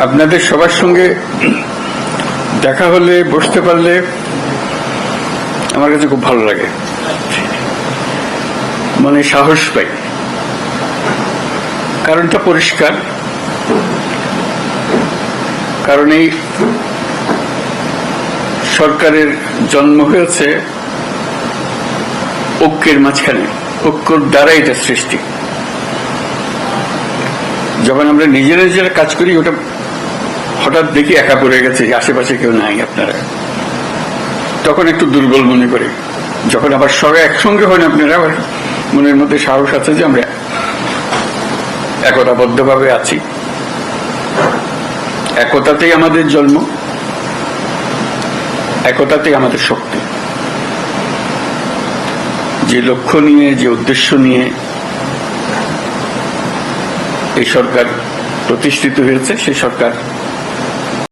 আপনাদের সবার সঙ্গে দেখা হলে, বসতে পারলে আমার কাছে খুব ভালো লাগে, মানে সাহস পাই। কারণটা পরিষ্কার, কারণ এই সরকারের জন্ম হয়েছে ঐক্যের মাঝখানে, ঐক্যর দ্বারা এটা সৃষ্টি। যখন আমরা নিজেরা কাজ করি, ওটা হঠাৎ দেখি একা পড়ে গেছে, আশেপাশে কেউ নাই আপনারা, তখন একটু দুর্বল মনে করি। যখন আবার সবাই একসঙ্গে হন আপনারা, আবার মনের মধ্যে সাহস আছে যে আমরা একতাবদ্ধভাবে আছি। একতাতেই আমাদের জন্ম, একতাতেই আমাদের শক্তি। যে লক্ষ্য নিয়ে, যে উদ্দেশ্য নিয়ে এই সরকার প্রতিষ্ঠিত হয়েছে, সেই সরকার